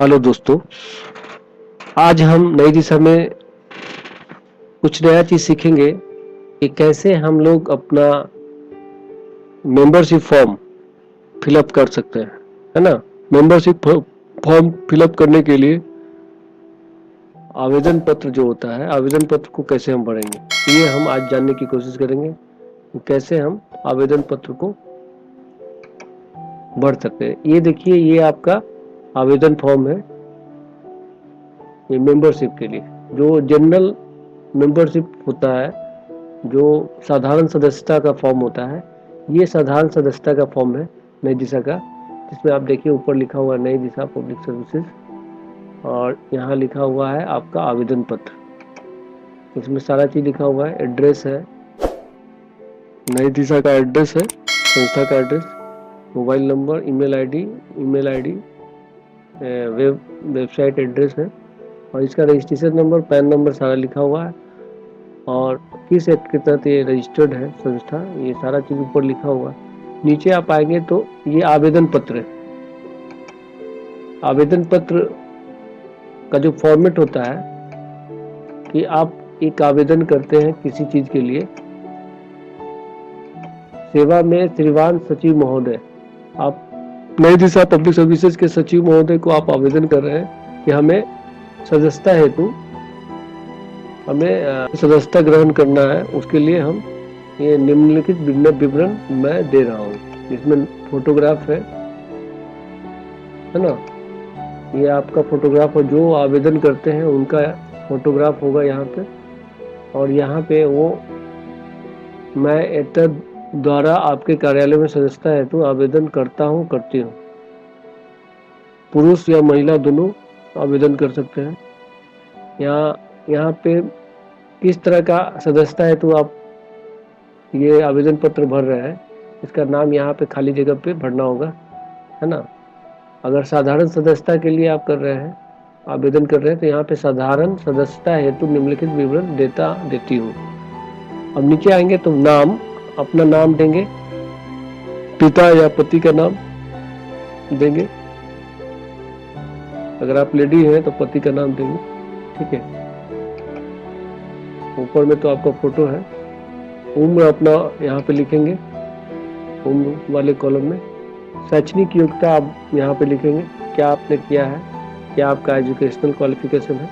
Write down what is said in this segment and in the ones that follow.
Hello दोस्तों, आज हम नई दिशा में कुछ नया चीज सीखेंगे कि कैसे हम लोग अपना मेंबरशिप फॉर्म फिलअप कर सकते हैं, है ना। मेंबरशिप फॉर्म फिलअप करने के लिए आवेदन पत्र जो होता है, आवेदन पत्र को कैसे हम भरेंगे, ये हम आज जानने की कोशिश करेंगे कि कैसे हम आवेदन पत्र को भर सकते हैं। ये देखिए, ये आपका आवेदन फॉर्म है, ये मेंबरशिप के लिए। जो जनरल मेंबरशिप होता है, जो साधारण सदस्यता का फॉर्म होता है, ये साधारण सदस्यता का फॉर्म है नई दिशा का, जिसमें आप देखिए ऊपर लिखा हुआ है नई दिशा पब्लिक सर्विसेज, और यहाँ लिखा हुआ है आपका आवेदन पत्र। इसमें सारा चीज लिखा हुआ है, एड्रेस है, नई दिशा का एड्रेस है, संस्था का address, mobile number, email ID, website address है, और इसका रजिस्ट्रेशन नंबर, पैन नंबर सारा लिखा हुआ है, और किस एक्ट के तहत ये रजिस्टर्ड है संस्था, ये सारा चीज ऊपर लिखा हुआ है। नीचे आप आएंगे तो ये आवेदन पत्र है। आवेदन पत्र का जो फॉर्मेट होता है कि आप एक आवेदन करते हैं किसी चीज के लिए, सेवा में श्रीमान सचिव महोदय, आप नई दिशा पब्लिक सर्विसेज के सचिव महोदय को आप आवेदन कर रहे हैं कि हमें सदस्यता हेतु हमें सदस्यता ग्रहण करना है। उसके लिए हम ये निम्नलिखित विवरण मैं दे रहा हूँ, इसमें फोटोग्राफ है ना। ये आपका फोटोग्राफ, और जो आवेदन करते हैं उनका फोटोग्राफ होगा यहाँ पे, और यहाँ पे वो मैं एतद द्वारा आपके कार्यालय में सदस्यता हेतु आवेदन करता हूँ, करती हूँ। पुरुष या महिला दोनों आवेदन कर सकते हैं। यहाँ पे किस तरह का सदस्यता हेतु आप ये आवेदन पत्र भर रहे हैं, इसका नाम यहाँ पे खाली जगह पे भरना होगा, है ना। अगर साधारण सदस्यता के लिए आप कर रहे हैं, आवेदन कर रहे हैं, तो यहाँ पे साधारण सदस्यता हेतु निम्नलिखित विवरण देती हूँ। अब नीचे आएंगे तो नाम, अपना नाम देंगे, पिता या पति का नाम देंगे, अगर आप लेडी हैं तो पति का नाम देंगे, ठीक है। ऊपर में तो आपका फोटो है। उम्र अपना यहाँ पे लिखेंगे, उम्र वाले कॉलम में। शैक्षणिक योग्यता आप यहाँ पे लिखेंगे, क्या आपने किया है, क्या आपका एजुकेशनल क्वालिफिकेशन है,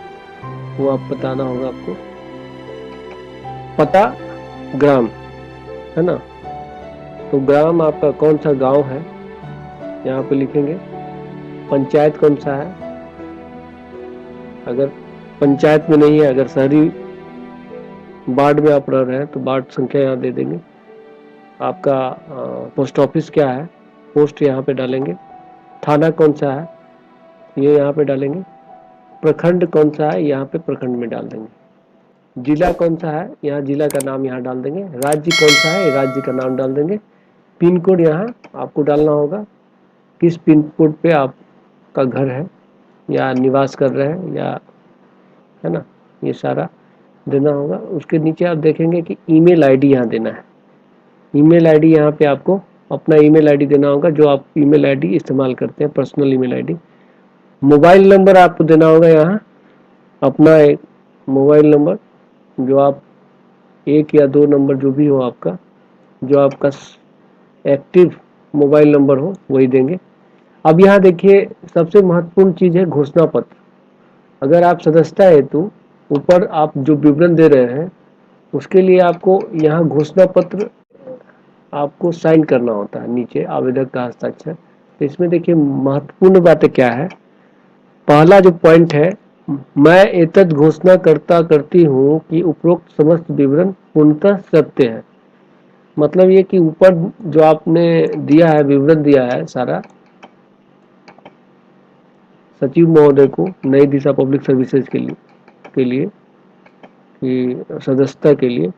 वो आप बताना होगा आपको। पता, ग्राम, है ना, तो ग्राम आपका कौन सा गांव है यहाँ पे लिखेंगे। पंचायत कौन सा है, अगर पंचायत में नहीं है, अगर शहरी वार्ड में आप रह रहे हैं तो वार्ड संख्या यहाँ दे देंगे। आपका पोस्ट ऑफिस क्या है, पोस्ट यहाँ पे डालेंगे। थाना कौन सा है, ये यहाँ पे डालेंगे। प्रखंड कौन सा है, यहाँ पे प्रखंड में डाल देंगे। जिला कौन सा है, यहाँ जिला का नाम यहाँ डाल देंगे। राज्य कौन सा है, राज्य का नाम डाल देंगे। पिन कोड यहाँ आपको डालना होगा, किस पिन कोड पे आपका घर है या निवास कर रहे हैं, या, है ना, ये सारा देना होगा। उसके नीचे आप देखेंगे कि ईमेल आईडी यहाँ देना है। ईमेल आईडी यहाँ पे आपको अपना ईमेल आईडी देना होगा, जो आप ईमेल आईडी इस्तेमाल करते हैं, personal email ID. Mobile number आपको देना होगा यहाँ, अपना एक मोबाइल नंबर, जो आप 1 या 2 नंबर जो भी हो आपका, जो आपका एक्टिव मोबाइल नंबर हो वही देंगे। अब यहाँ देखिए सबसे महत्वपूर्ण चीज है घोषणा पत्र। अगर आप सदस्यता हेतु ऊपर आप जो विवरण दे रहे हैं, उसके लिए आपको यहाँ घोषणा पत्र आपको साइन करना होता है, नीचे आवेदक का हस्ताक्षर। तो इसमें देखिए महत्वपूर्ण बातें क्या है। पहला जो पॉइंट है, मैं एतद घोषणा करती हूँ कि उपरोक्त समस्त विवरण पूर्णतः सत्य है। मतलब ये कि ऊपर जो आपने दिया है, विवरण दिया है सारा सचिव महोदय को नई दिशा पब्लिक सर्विसेज के लिए कि सदस्यता के लिए,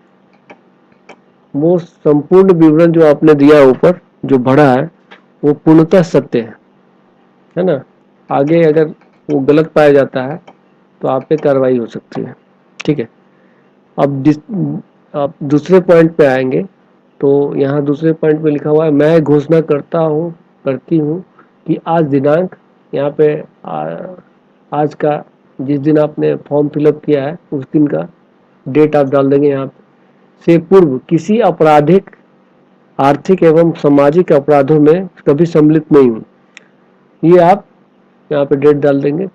वो संपूर्ण विवरण जो आपने दिया ऊपर जो भरा है वो पूर्णतः सत्य है ना। आगे अगर वो गलत पाया जाता है तो आप पे कार्रवाई हो सकती है, ठीक है। अब आप दूसरे पॉइंट पे आएंगे तो यहाँ दूसरे पॉइंट पे लिखा हुआ है, मैं घोषणा करती हूँ कि आज दिनांक, यहाँ पे आज का जिस दिन आपने फॉर्म फिलअप किया है उस दिन का डेट आप डाल देंगे यहाँ से पूर्व किसी आपराधिक, आर्थिक एवं सामाजिक अपराधों में कभी सम्मिलित नहीं हूँ, ये आप यहाँ पे डेट डाल देंगे।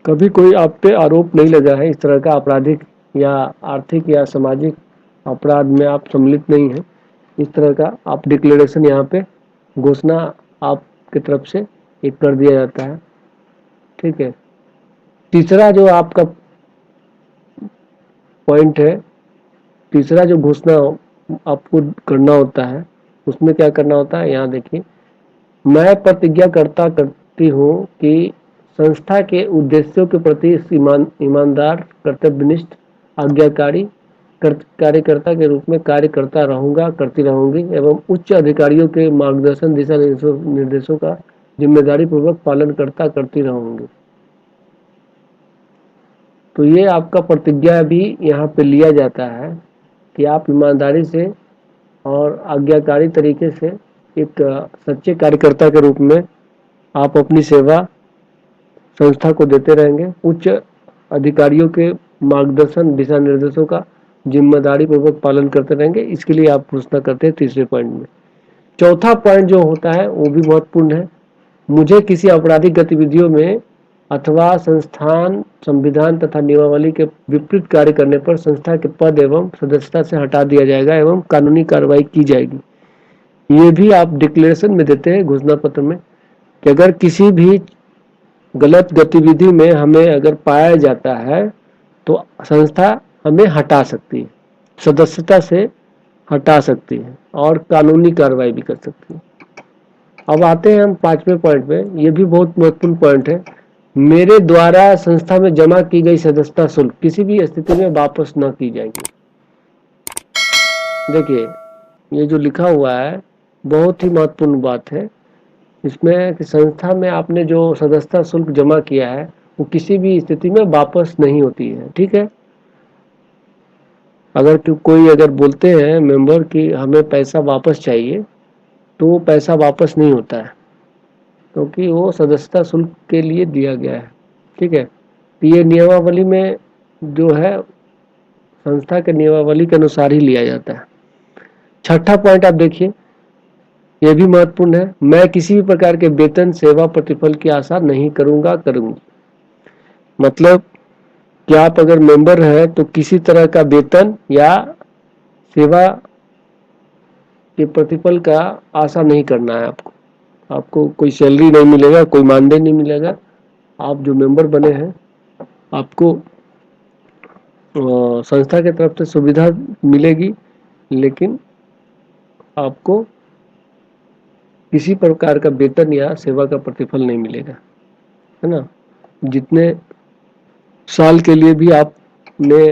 कभी कोई आप पे आरोप नहीं लगा है इस तरह का आपराधिक या आर्थिक या सामाजिक अपराध में आप सम्मिलित नहीं हैं, इस तरह का आप डिक्लेरेशन यहाँ पे घोषणा आपकी तरफ से एक कर दिया जाता है। ठीक है। तीसरा जो आपका पॉइंट है, तीसरा जो घोषणा आपको करना होता है उसमें क्या करना होता है, यहाँ देखिए, मैं प्रतिज्ञा करती हूँ कि संस्था के उद्देश्यों के प्रति ईमानदार, कर्तव्यनिष्ठ, आज्ञाकारी कार्यकर्ता के रूप में कार्य करता रहूंगा, करती रहूंगी एवं उच्च अधिकारियों के मार्गदर्शन, दिशा निर्देशों का जिम्मेदारी पूर्वक पालन करती रहूंगी। तो ये आपका प्रतिज्ञा भी यहाँ पे लिया जाता है कि आप ईमानदारी से और आज्ञाकारी तरीके से एक सच्चे कार्यकर्ता के रूप में आप अपनी सेवा संस्था को देते रहेंगे, उच्च अधिकारियों के मार्गदर्शन, दिशा निर्देशों का जिम्मेदारी पूर्वक पालन करते रहेंगे। इसके लिए आप घोषणा करते हैं तीसरे पॉइंट में। चौथा पॉइंट जो होता है वो भी महत्वपूर्ण है, मुझे किसी आपराधिक गतिविधियों में अथवा संस्थान, संविधान तथा नियमावली के विपरीत कार्य करने पर संस्था के पद एवं सदस्यता से हटा दिया जाएगा एवं कानूनी कार्रवाई की जाएगी। ये भी आप डिक्लेरेशन में देते हैं घोषणा पत्र में कि अगर किसी भी गलत गतिविधि में हमें अगर पाया जाता है तो संस्था हमें हटा सकती है, सदस्यता से हटा सकती है और कानूनी कार्रवाई भी कर सकती है। अब आते हैं हम पांचवें पॉइंट पे, ये भी बहुत महत्वपूर्ण पॉइंट है, मेरे द्वारा संस्था में जमा की गई सदस्यता शुल्क किसी भी स्थिति में वापस न की जाएगी। देखिए ये जो लिखा हुआ है बहुत ही महत्वपूर्ण बात है इसमें कि संस्था में आपने जो सदस्यता शुल्क जमा किया है वो किसी भी स्थिति में वापस नहीं होती है। ठीक है। अगर कोई अगर बोलते हैं मेंबर कि हमें पैसा वापस चाहिए तो वो पैसा वापस नहीं होता है क्योंकि वो सदस्यता शुल्क के लिए दिया गया है। ठीक है। तो ये नियमावली में जो है संस्था के नियमावली के अनुसार ही लिया जाता है। छठा पॉइंट आप देखिए, यह भी महत्वपूर्ण है, मैं किसी भी प्रकार के वेतन, सेवा, प्रतिफल की आशा नहीं करूंगी। मतलब कि आप अगर मेंबर हैं तो किसी तरह का वेतन या सेवा के प्रतिफल का आशा नहीं करना है आपको। आपको कोई सैलरी नहीं मिलेगा, कोई मानदेय नहीं मिलेगा। आप जो मेंबर बने हैं आपको संस्था की तरफ से सुविधा मिलेगी, लेकिन आपको किसी प्रकार का वेतन या सेवा का प्रतिफल नहीं मिलेगा, है ना। जितने साल के लिए भी आपने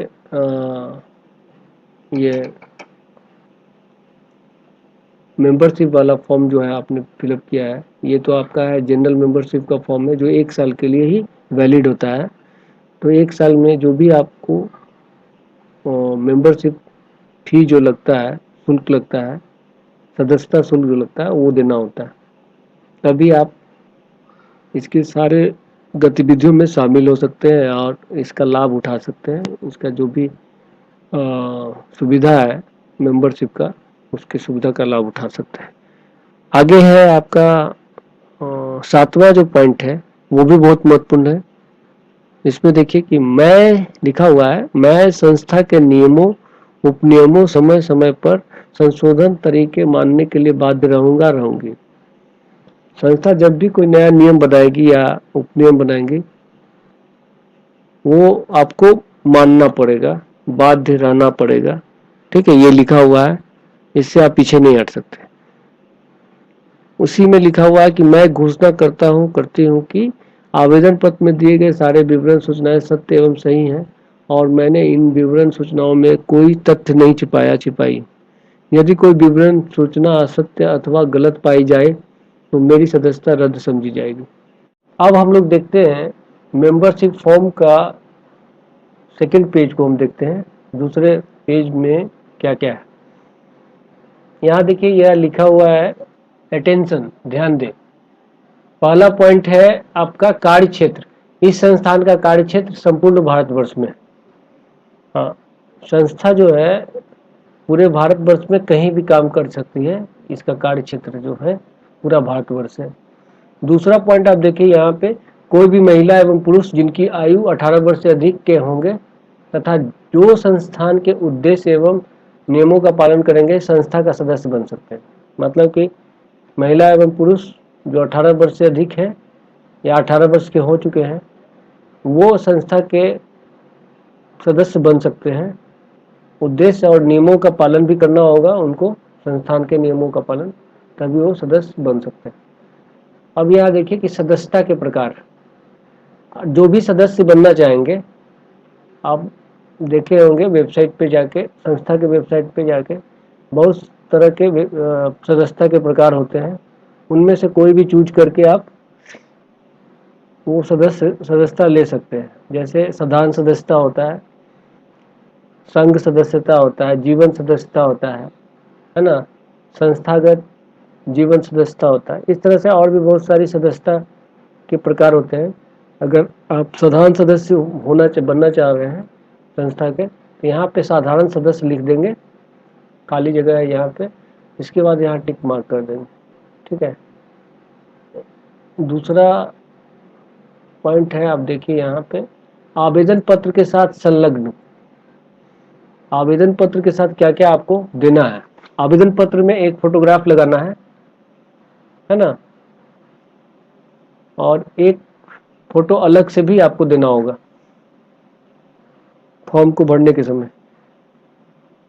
ये मेंबरशिप वाला फॉर्म जो है आपने फिलअप किया है, ये तो आपका है जनरल मेंबरशिप का फॉर्म है जो 1 साल के लिए ही वैलिड होता है। तो 1 साल में जो भी आपको मेंबरशिप फी जो लगता है, शुल्क लगता है, सदस्यता शुल्क जो लगता है वो देना होता है, तभी आप इसके सारे गतिविधियों में शामिल हो सकते हैं और इसका लाभ उठा सकते हैं। इसका जो भी सुविधा है मेंबरशिप का, उसकी सुविधा का लाभ उठा सकते हैं। आगे है आपका 7वां जो पॉइंट है वो भी बहुत महत्वपूर्ण है। इसमें देखिए कि मैं लिखा हुआ है, मैं संस्था के नियमों, उपनियमों समय समय पर संशोधन तरीके मानने के लिए बाध्य रहूंगी। संस्था जब भी कोई नया नियम बनाएगी या उपनियम बनाएंगी वो आपको मानना पड़ेगा, बाध्य रहना पड़ेगा। ठीक है, ये लिखा हुआ है, इससे आप पीछे नहीं हट सकते। उसी में लिखा हुआ है कि मैं घोषणा करती हूँ कि आवेदन पत्र में दिए गए सारे विवरण सूचनाएं सत्य एवं सही हैं और मैंने इन विवरण सूचनाओं में कोई तथ्य नहीं छिपाई। यदि कोई विवरण सूचना असत्य अथवा गलत पाई जाए तो मेरी सदस्यता रद्द समझी जाएगी। अब हम लोग देखते हैं मेंबरशिप फॉर्म का सेकंड पेज को हम देखते हैं। दूसरे पेज में क्या क्या है, यहाँ देखिए, यह लिखा हुआ है अटेंशन, ध्यान दें। पहला पॉइंट है आपका कार्य क्षेत्र। इस संस्थान का कार्य क्षेत्र संपूर्ण भारतवर्ष में, हाँ, संस्था जो है पूरे भारतवर्ष में कहीं भी काम कर सकती है। इसका कार्य क्षेत्र जो है पूरा भारतवर्ष है। दूसरा पॉइंट आप देखिए यहाँ पे, कोई भी महिला एवं पुरुष जिनकी आयु 18 वर्ष से अधिक के होंगे तथा जो संस्थान के उद्देश्य एवं नियमों का पालन करेंगे संस्था का सदस्य बन सकते हैं। मतलब कि महिला एवं पुरुष जो 18 वर्ष से अधिक है या 18 वर्ष के हो चुके हैं वो संस्था के सदस्य बन सकते हैं। उद्देश्य और नियमों का पालन भी करना होगा उनको, संस्थान के नियमों का पालन, तभी वो सदस्य बन सकते हैं। अब यहाँ देखिए कि सदस्यता के प्रकार, जो भी सदस्य बनना चाहेंगे, आप देखे होंगे वेबसाइट पे जाके, संस्था के वेबसाइट पे जाके बहुत तरह के सदस्यता के प्रकार होते हैं। उनमें से कोई भी चूज करके आप वो सदस्यता ले सकते हैं। जैसे साधारण सदस्यता होता है, संघ सदस्यता होता है, जीवन सदस्यता होता है ना, संस्थागत जीवन सदस्यता होता है। इस तरह से और भी बहुत सारी सदस्यता के प्रकार होते हैं। अगर आप साधारण सदस्य बनना चाह रहे हैं संस्था के, तो यहाँ पे साधारण सदस्य लिख देंगे, खाली जगह है यहाँ पे, इसके बाद यहाँ टिक मार्क कर देंगे। ठीक है। दूसरा पॉइंट है, आप देखिए यहाँ पे आवेदन पत्र के साथ संलग्न। आवेदन पत्र के साथ क्या क्या आपको देना है। आवेदन पत्र में एक फोटोग्राफ लगाना है ना, और एक फोटो अलग से भी आपको देना होगा फॉर्म को भरने के समय।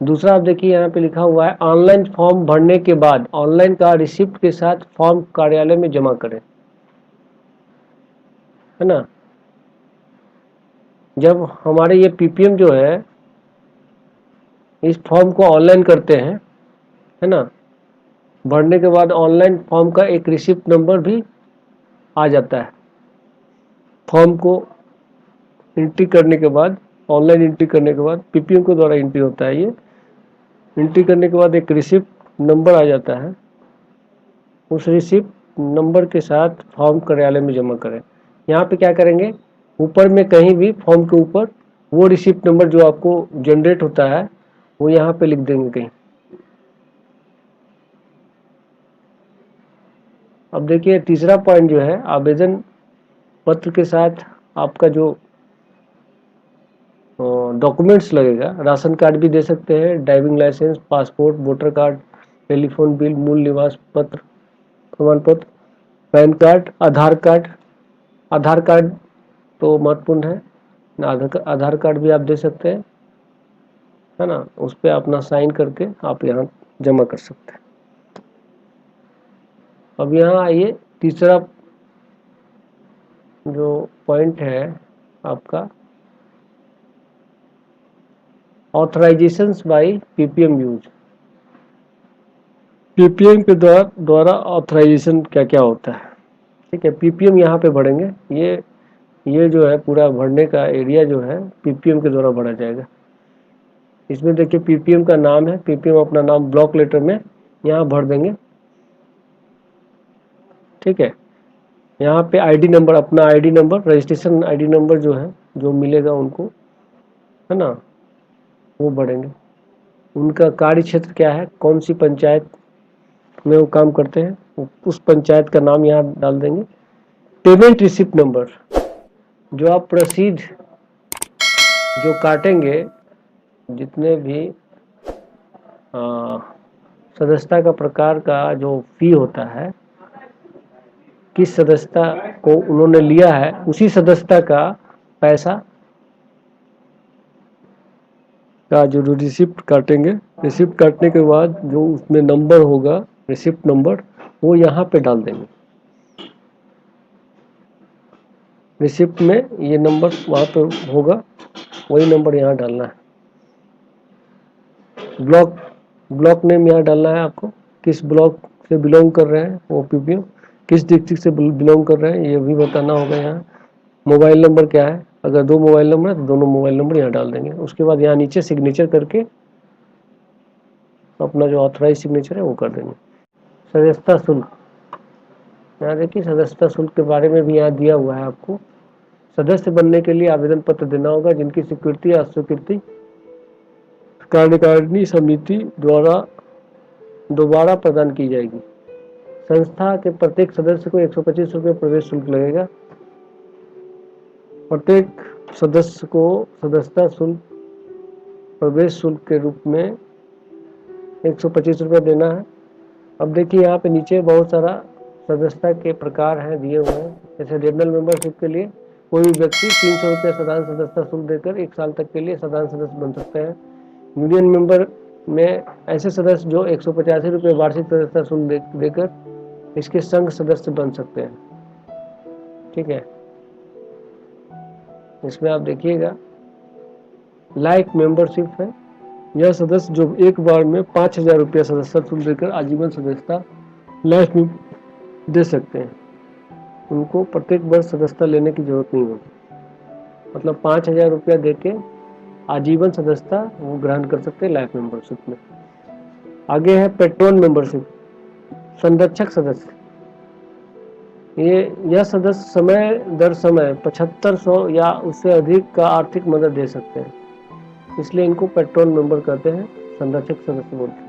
दूसरा आप देखिए यहाँ पे लिखा हुआ है ऑनलाइन फॉर्म भरने के बाद ऑनलाइन का रिसिप्ट के साथ फॉर्म कार्यालय में जमा करें, है ना। जब हमारे ये पीपीएम जो है इस फॉर्म को ऑनलाइन करते हैं, है ना, भरने के बाद ऑनलाइन फॉर्म का एक रिसिप्ट नंबर भी आ जाता है। फॉर्म को एंट्री करने के बाद, ऑनलाइन एंट्री करने के बाद, पीपीएम के द्वारा एंट्री होता है, ये एंट्री करने के बाद एक रिसिप्ट नंबर आ जाता है। उस रिसिप्ट नंबर के साथ फॉर्म कार्यालय में जमा करें। यहाँ पे क्या करेंगे, ऊपर में कहीं भी फॉर्म के ऊपर वो रिसिप्ट नंबर जो आपको जनरेट होता है वो यहाँ पे लिख देंगे कहीं। अब देखिए तीसरा पॉइंट जो है, आवेदन पत्र के साथ आपका जो डॉक्यूमेंट्स लगेगा, राशन कार्ड भी दे सकते हैं, driving licence, passport, voter card, telephone bill, मूल निवास पत्र, प्रमाण पत्र, PAN card, Aadhaar card. Aadhaar card तो महत्वपूर्ण है, आधार कार्ड भी आप दे सकते हैं, है ना, उस पर अपना साइन करके आप यहाँ जमा कर सकते हैं। अब यहाँ आइए, तीसरा जो पॉइंट है आपका ऑथराइजेशंस बाय पीपीएम यूज। पीपीएम के द्वारा ऑथराइजेशन क्या क्या होता है। ठीक है, पीपीएम यहाँ पे भरेंगे, ये जो है पूरा भरने का एरिया जो है पीपीएम के द्वारा भरा जाएगा। इसमें देखिए पीपीएम का नाम है, पीपीएम अपना नाम ब्लॉक लेटर में यहाँ भर देंगे। ठीक है, यहाँ पे आईडी नंबर, अपना ID number, registration ID number जो है, जो मिलेगा उनको, है ना, वो भरेंगे। उनका कार्य क्षेत्र क्या है, कौन सी पंचायत में वो काम करते हैं, उस पंचायत का नाम यहाँ डाल देंगे। पेमेंट रिसिप्ट नंबर, जो आप रसीद जो काटेंगे, जितने भी सदस्यता का प्रकार का जो फी होता है, किस सदस्यता को उन्होंने लिया है, उसी सदस्यता का पैसा का जो रिसिप्ट काटेंगे, रिसिप्ट काटने के बाद जो उसमें नंबर होगा, रिसिप्ट नंबर, वो यहाँ पे डाल देंगे। रिसिप्ट में ये नंबर वहाँ पे होगा, वही नंबर यहाँ डालना है। ब्लॉक नेम यहाँ डालना है आपको, किस ब्लॉक से बिलोंग कर रहे हैं वो पीपीएम, किस डिस्ट्रिक्ट से बिलोंग कर रहे हैं ये भी बताना होगा यहाँ। मोबाइल नंबर क्या है, अगर 2 मोबाइल नंबर है तो दोनों मोबाइल नंबर यहाँ डाल देंगे। उसके बाद यहाँ नीचे सिग्नेचर करके अपना जो ऑथराइज सिग्नेचर है वो कर देंगे। सदस्यता शुल्क, यहाँ देखिए सदस्यता शुल्क के बारे में भी यहाँ दिया हुआ है आपको। सदस्य बनने के लिए आवेदन पत्र देना होगा, जिनकी स्वीकृति या अस्वीकृति कार्यकारिणी समिति द्वारा दोबारा प्रदान की जाएगी। संस्था के प्रत्येक सदस्य को 125 रुपये प्रवेश शुल्क लगेगा। प्रत्येक सदस्य को सदस्यता शुल्क प्रवेश शुल्क के रूप में 125 रुपये देना है। अब देखिए यहाँ पे नीचे बहुत सारा सदस्यता के प्रकार हैं दिए हुए हैं। जैसे जनरल मेंबरशिप के लिए कोई भी व्यक्ति 300 रुपये साधारण सदस्यता शुल्क देकर 1 साल तक के लिए साधारण सदस्य बन सकते हैं। यूनियन मेंबर में ऐसे सदस्य जो 185 रुपये वार्षिक सदस्यता शुल्क देकर इसके संघ सदस्य बन सकते हैं। ठीक है, इसमें आप देखिएगा लाइफ मेंबरशिप है। यह सदस्य जो एक बार में 5,000 रुपया सदस्यता शुल्क देकर आजीवन सदस्यता लाइफ में दे सकते हैं, उनको प्रत्येक वर्ष सदस्यता लेने की जरूरत नहीं होती। मतलब 5,000 रुपया देके आजीवन सदस्यता वो ग्रहण कर सकते हैं लाइफ मेंबरशिप में। आगे है पेट्रोन मेंबरशिप, संरक्षक सदस्य। यह सदस्य समय दर समय 7500 या उससे अधिक का आर्थिक मदद दे सकते हैं, इसलिए इनको पेट्रोन मेंबर कहते हैं, संरक्षक सदस्य बोलते हैं।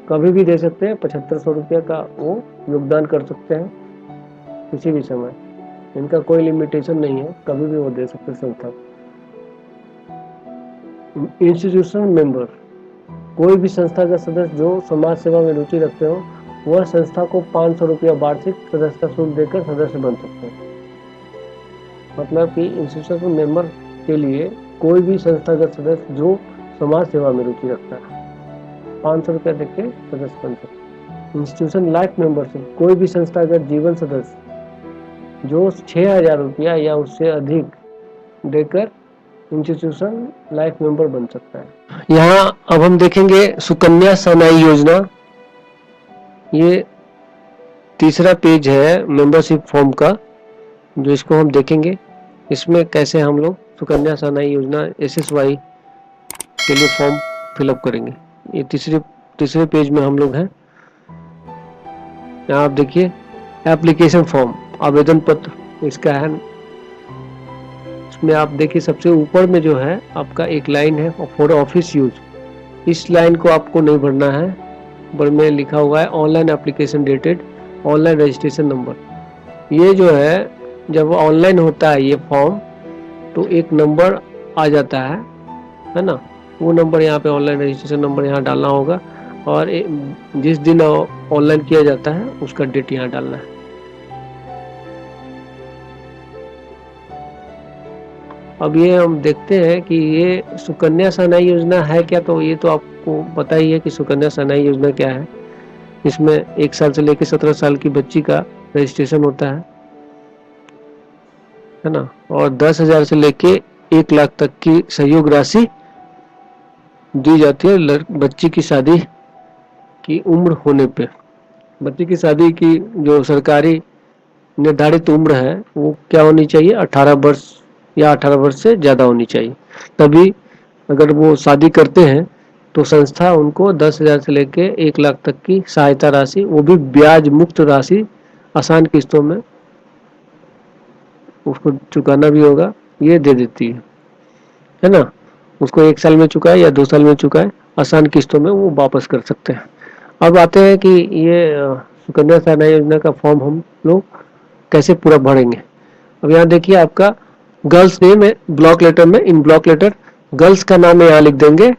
कभी भी दे सकते हैं, 7500 रुपया का वो योगदान कर सकते हैं किसी भी समय, इनका कोई लिमिटेशन नहीं है, कभी भी वो दे सकते हैं संस्था। इंस्टीट्यूशन मेंबर, कोई भी संस्था का सदस्य जो समाज सेवा में रुचि रखते हो वह संस्था को 500 रुपया वार्षिक सदस्यता शुल्क देकर सदस्य बन सकते हैं। मतलब कि इंस्टीट्यूशन मेंबर के लिए कोई भी संस्थागत सदस्य जो समाज सेवा में रुचि रखता है 500 रुपया देकर सदस्य बन सकते हैं। इंस्टीट्यूशन लाइफ मेंबरशिप, कोई भी संस्थागत जीवन सदस्य जो 6,000 रुपया या उससे अधिक देकर इंस्टीट्यूशन लाइफ मेंबर बन सकता है। यहाँ अब हम देखेंगे सुकन्या सनाई योजना। ये तीसरा पेज है मेंबरशिप फॉर्म का, जो इसको हम देखेंगे। इसमें कैसे हम लोग सुकन्या सनाई योजना SSY के लिए फॉर्म फिलअप करेंगे, ये तीसरे पेज में हम लोग हैं। यहाँ आप देखिए एप्लीकेशन फॉर्म, आवेदन पत्र इसका है। इसमें आप देखिए सबसे ऊपर में जो है आपका एक लाइन है फॉर ऑफिस यूज। इस लाइन को आपको नहीं भरना है, ऊपर में लिखा हुआ है online application dated online registration number. ये जो है जब ऑनलाइन होता है ये फॉर्म तो एक नंबर आ जाता है ना, वो नंबर यहाँ पे ऑनलाइन रजिस्ट्रेशन नंबर यहाँ डालना होगा और जिस दिन ऑनलाइन किया जाता है उसका डेट यहाँ डालना है। अब ये हम देखते हैं कि ये सुकन्या सनाई योजना है क्या, तो ये तो आपको पता ही है कि सुकन्या सनाई योजना क्या है। इसमें 1 साल से लेकर 17 साल की बच्ची का रजिस्ट्रेशन होता है ना, और 10,000 से लेके 1 लाख तक की सहयोग राशि दी जाती है बच्ची की शादी की उम्र होने पे। बच्ची की शादी की जो सरकारी निर्धारित उम्र है वो क्या होनी चाहिए, 18 वर्ष या 18 वर्ष से ज़्यादा होनी चाहिए। तभी अगर वो शादी करते हैं तो संस्था उनको 10,000 से लेके 1 लाख तक की सहायता राशि, वो भी ब्याज मुक्त राशि आसान किस्तों में उसको चुकाना भी होगा, ये दे देती है ना। उसको 1 साल में चुकाए या 2 साल में चुकाए, आसान किस्तों में वो वापस कर सकते हैं। अब आते हैं कि ये सुकन्या सनाई योजना का फॉर्म हम लोग कैसे पूरा भरेंगे। अब यहाँ देखिए आपका गर्ल्स नेम है ब्लॉक लेटर में, इन ब्लॉक लेटर गर्ल्स का नाम यहाँ लिख देंगे,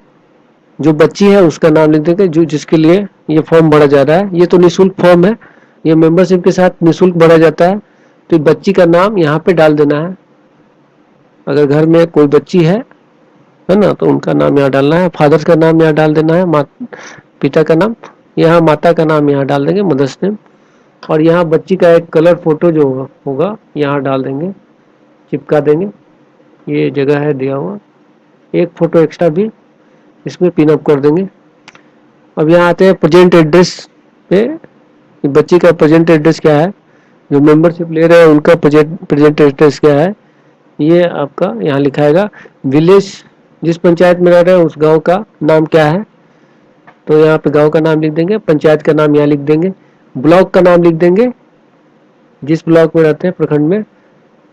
जो बच्ची है उसका नाम लिख देंगे जो जिसके लिए ये फॉर्म भरा जा रहा है। ये तो निःशुल्क फॉर्म है, ये मेंबरशिप के साथ निःशुल्क भरा जाता है, तो बच्ची का नाम यहाँ पे डाल देना है। अगर घर में कोई बच्ची है ना तो उनका नाम यहाँ डालना है, फादर का नाम यहाँ डाल देना है, पिता का नाम, यहाँ माता का नाम यहाँ डाल देंगे मदर्स नेम, और यहाँ बच्ची का एक कलर फोटो जो होगा यहाँ डाल देंगे, चिपका देंगे। ये जगह है दिया हुआ, एक फोटो एक्स्ट्रा भी इसमें पिन अप कर देंगे। अब यहाँ आते हैं प्रेजेंट एड्रेस पे, बच्ची का प्रेजेंट एड्रेस क्या है, जो मेंबरशिप ले रहे हैं उनका प्रेजेंट एड्रेस क्या है, ये आपका यहाँ लिखाएगा। विलेज जिस पंचायत में रह रहे हैं उस गांव का नाम क्या है, तो यहाँ पे गांव का नाम लिख देंगे, पंचायत का नाम यहाँ लिख देंगे, ब्लॉक का नाम लिख देंगे जिस ब्लॉक में रहते हैं प्रखंड में,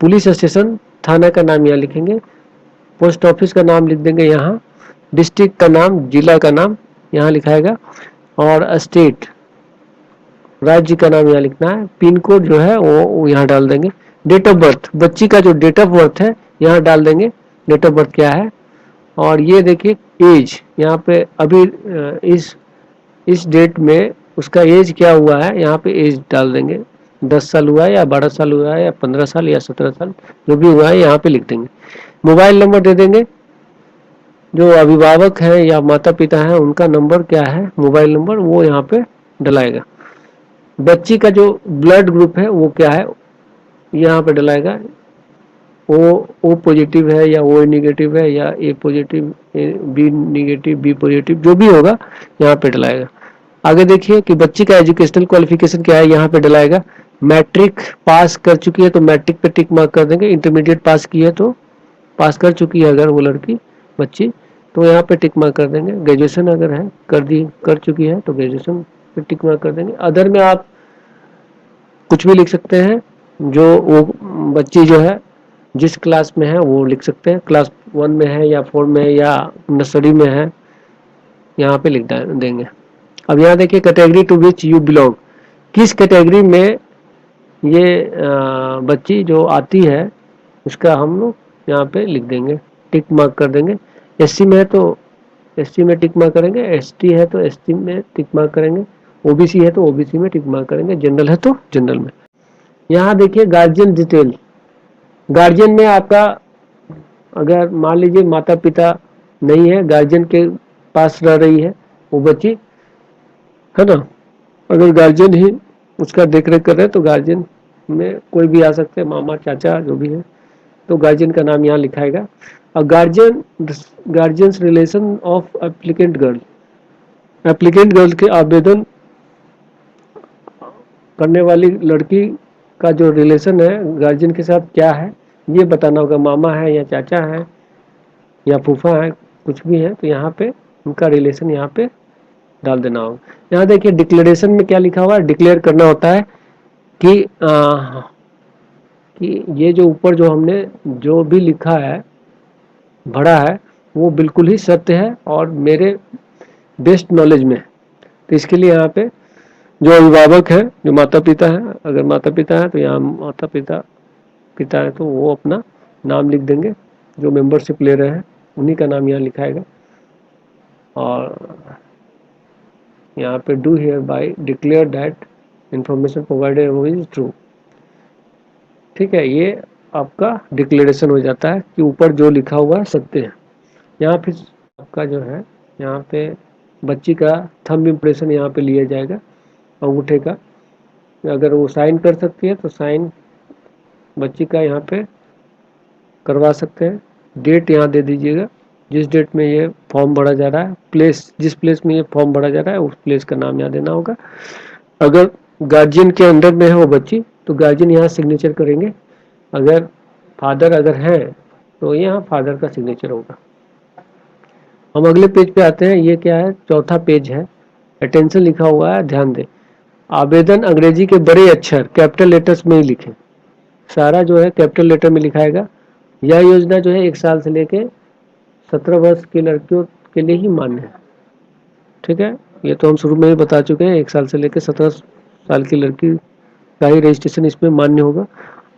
पुलिस स्टेशन थाना का नाम यहाँ लिखेंगे, पोस्ट ऑफिस का नाम लिख देंगे यहाँ, डिस्ट्रिक्ट का नाम, जिला का नाम यहाँ लिखाएगा, और स्टेट राज्य का नाम यहाँ लिखना है, पिन कोड जो है वो यहाँ डाल देंगे, डेट ऑफ बर्थ, बच्ची का जो डेट ऑफ बर्थ है यहाँ डाल देंगे, डेट ऑफ बर्थ क्या है, और ये देखिए एज यहाँ पे अभी इस डेट में उसका एज क्या हुआ है यहाँ पे एज डाल देंगे, 10 साल हुआ है या 12 साल हुआ है या 15 साल या 17 साल जो भी हुआ है यहाँ पे लिख देंगे। मोबाइल नंबर दे देंगे, जो अभिभावक है या माता पिता है उनका नंबर क्या है मोबाइल नंबर वो यहाँ पे डलाएगा। बच्ची का जो ब्लड ग्रुप है वो क्या है यहाँ पे डलाएगा, ओ पॉजिटिव है या ओ निगेटिव है या A positive, B negative, B positive, जो भी होगा यहाँ पे डलाएगा। आगे देखिए कि बच्ची का एजुकेशनल क्वालिफिकेशन क्या है यहाँ पे डलाएगा। मैट्रिक पास कर चुकी है तो मैट्रिक पे टिक मार्क कर देंगे, इंटरमीडिएट पास की है तो पास कर चुकी है अगर वो लड़की बच्ची तो यहाँ पे टिक मार्क कर देंगे, ग्रेजुएशन अगर है कर चुकी है तो ग्रेजुएशन पे टिक मार्क कर देंगे। अदर में आप कुछ भी लिख सकते हैं, जो वो बच्ची जो है जिस क्लास में है वो लिख सकते हैं, क्लास 1 में है या 4 में है या नर्सरी में है, यहाँ पे लिख देंगे। अब यहाँ देखिए category to which you belong, किस कैटेगरी में ये बच्ची जो आती है उसका हम लोग यहाँ पे लिख देंगे, टिक मार्क कर देंगे। एससी में है तो एससी में टिक मार्क करेंगे, एसटी है तो एसटी में टिक मार्क करेंगे, ओबीसी है तो ओबीसी में टिक मार्क करेंगे, जनरल है तो जनरल में। यहाँ देखिए गार्जियन डिटेल, गार्जियन में आपका अगर मान लीजिए माता पिता नहीं है, गार्जियन के पास रह रही है वो बच्ची, है ना, अगर गार्जियन ही उसका देख रेख कर रहे हैं तो गार्जियन में कोई भी आ सकते हैं, मामा चाचा जो भी है, तो गार्जियन का नाम यहाँ लिखाएगा। और guardians relation of applicant girl, applicant girl के आवेदन करने वाली लड़की का जो रिलेशन है गार्जियन के साथ क्या है ये बताना होगा, मामा है या चाचा है या फूफा है, कुछ भी है तो यहाँ पे उनका रिलेशन यहाँ पे डाल देना होगा। यहाँ देखिए डिक्लेरेशन में क्या लिखा हुआ है, डिक्लेयर करना होता है कि ये जो ऊपर जो हमने जो भी लिखा है भरा है वो बिल्कुल ही सत्य है और मेरे बेस्ट नॉलेज में है। तो इसके लिए यहाँ पे जो अभिभावक है, जो माता पिता है, अगर माता पिता है तो यहाँ माता पिता है तो वो अपना नाम लिख देंगे, जो मेंबरशिप ले रहे हैं उन्हीं का नाम यहाँ लिखाएगा। और यहाँ पे do here bye declare that information provided is true. ठीक है, ये आपका डिक्लेरेशन हो जाता है कि ऊपर जो लिखा हुआ है सत्य है। यहाँ फिर आपका जो है यहाँ पे बच्ची का थंब इम्प्रेशन यहाँ पे लिया जाएगा अंगूठे का, अगर वो साइन कर सकती है तो साइन बच्ची का यहाँ पे करवा सकते हैं। डेट यहाँ दे दीजिएगा जिस डेट में ये फॉर्म भरा जा रहा है, प्लेस जिस प्लेस में ये फॉर्म भरा जा रहा है उस प्लेस का नाम यहाँ देना होगा। अगर गार्जियन के अंडर में है वो बच्ची तो गार्जियन यहाँ सिग्नेचर करेंगे, अगर फादर अगर है तो यहाँ फादर का सिग्नेचर होगा। हम अगले पेज पे आते हैं, ये क्या है चौथा पेज है, अटेंशन लिखा हुआ है, ध्यान दें। आवेदन अंग्रेजी के बड़े अक्षर कैपिटल लेटर्स में ही लिखें, सारा जो है कैपिटल लेटर में लिखाएगा। यह योजना जो है 1 साल से लेके 17 वर्ष की लड़कियों के लिए ही मान्य है। ठीक है, ये तो हम शुरू में ही बता चुके हैं, 1 साल से लेकर 17 साल की लड़की का ही रजिस्ट्रेशन इसमें मान्य होगा।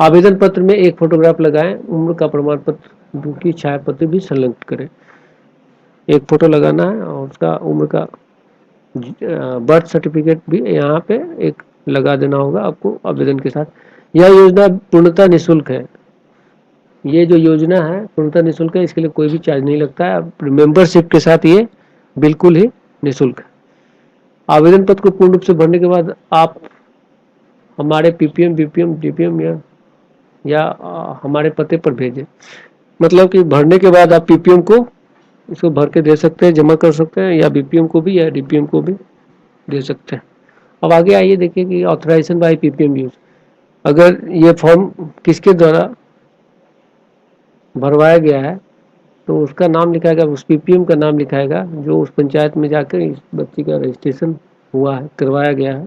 आवेदन पत्र में एक फोटोग्राफ लगाएं, उम्र का प्रमाण पत्र की छाया पत्र भी संलग्न करें। एक फोटो लगाना है और उसका उम्र का बर्थ सर्टिफिकेट भी यहाँ पे एक लगा देना होगा आपको आवेदन के साथ। यह योजना पूर्णतः निःशुल्क है, ये जो योजना है पूर्णतः निःशुल्क है, इसके लिए कोई भी चार्ज नहीं लगता है, मेंबरशिप के साथ ये बिल्कुल ही निःशुल्क है। आवेदन पत्र को पूर्ण रूप से भरने के बाद आप हमारे पीपीएम बीपीएम डीपीएम या हमारे पते पर भेजें, मतलब कि भरने के बाद आप पीपीएम को इसको भर के दे सकते हैं, जमा कर सकते हैं, या बीपीएम को भी या डीपीएम को भी दे सकते हैं। अब आगे आइए देखिए कि ऑथराइजेशन बाय पीपीएम यूज, अगर ये फॉर्म किसके द्वारा भरवाया गया है तो उसका नाम लिखाएगा, उस पीपीएम का नाम लिखाएगा जो उस पंचायत में जाकर इस बच्ची का रजिस्ट्रेशन हुआ है, करवाया गया है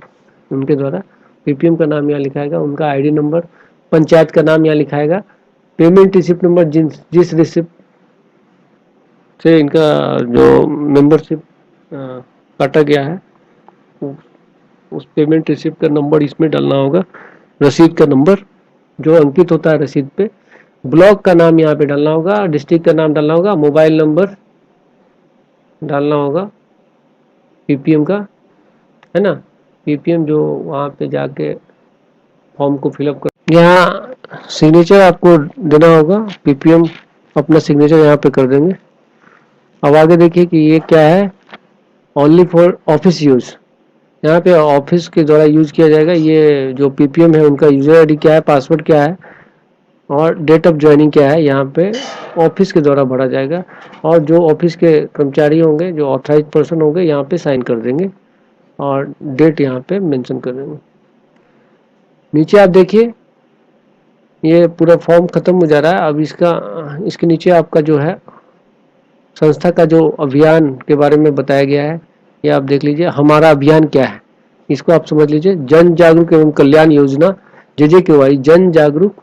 उनके द्वारा, पीपीएम का नाम यहाँ लिखाएगा, उनका आईडी नंबर, पंचायत का नाम यहाँ लिखाएगा, पेमेंट रिसिप्ट नंबर, जिस रिसिप्ट से इनका जो मेंबरशिप काटा गया है उस पेमेंट रिसिप्ट का नंबर इसमें डालना होगा, रसीद का नंबर जो अंकित होता है रसीद पे, ब्लॉक का नाम यहाँ पे डालना होगा, डिस्ट्रिक्ट का नाम डालना होगा, मोबाइल नंबर डालना होगा पीपीएम का, है ना। पीपीएम जो वहाँ पे जाके फॉर्म को फिलअप कर, यहाँ सिग्नेचर आपको देना होगा, पीपीएम अपना सिग्नेचर यहाँ पे कर देंगे। अब आगे देखिए कि ये क्या है, ओनली फॉर ऑफिस यूज, यहाँ पे ऑफिस के द्वारा यूज किया जाएगा। ये जो पीपीएम है उनका यूजर आईडी क्या है, पासवर्ड क्या है और डेट ऑफ ज्वाइनिंग क्या है, यहाँ पे ऑफिस के द्वारा भरा जाएगा। और जो ऑफिस के कर्मचारी होंगे, जो ऑथराइज पर्सन होंगे, यहाँ पे साइन कर देंगे और डेट यहाँ पे मेंशन कर देंगे। नीचे आप देखिए ये पूरा फॉर्म खत्म हो जा रहा है। अब इसके नीचे आपका जो है संस्था का जो अभियान के बारे में बताया गया है, ये आप देख लीजिए। हमारा अभियान क्या है इसको आप समझ लीजिए। जन जागरूक एवं कल्याण योजना, JJKY, जन जागरूक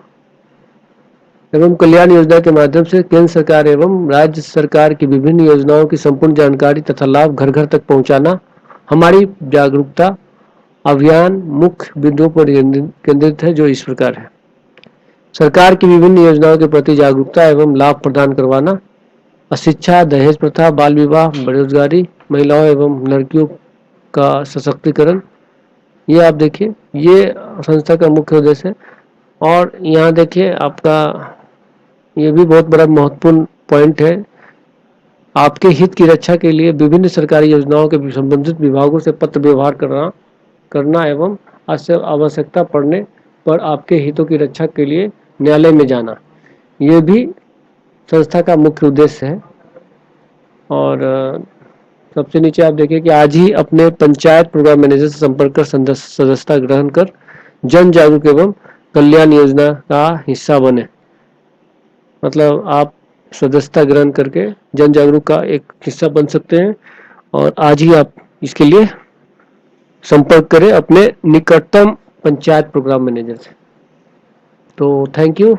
एवं कल्याण योजना के माध्यम से केंद्र सरकार एवं राज्य सरकार की विभिन्न योजनाओं की संपूर्ण जानकारी तथा लाभ घर घर तक पहुंचाना हमारी जागरूकता अभियान मुख्य बिंदुओं पर केंद्रित है, जो इस प्रकार है। सरकार की विभिन्न योजनाओं के प्रति जागरूकता एवं लाभ प्रदान करवाना, अशिक्षा, दहेज प्रथा, बाल विवाह, बेरोजगारी, महिलाओं एवं लड़कियों का सशक्तिकरण, ये आप देखिए ये संस्था का मुख्य उद्देश्य है। और यहाँ देखिए आपका ये भी बहुत बड़ा महत्वपूर्ण पॉइंट है, आपके हित की रक्षा के लिए विभिन्न सरकारी योजनाओं के संबंधित विभागों से पत्र व्यवहार करना एवं आवश्यकता पड़ने पर आपके हितों की रक्षा के लिए न्यायालय में जाना, ये भी संस्था का मुख्य उद्देश्य है। और सबसे नीचे आप देखिए कि आज ही अपने पंचायत प्रोग्राम मैनेजर से संपर्क कर सदस्यता ग्रहण कर जन जागरूक एवं कल्याण योजना का हिस्सा बने। मतलब आप सदस्यता ग्रहण करके जन जागरूक का एक हिस्सा बन सकते हैं और आज ही आप इसके लिए संपर्क करें अपने निकटतम पंचायत प्रोग्राम मैनेजर से। तो थैंक यू।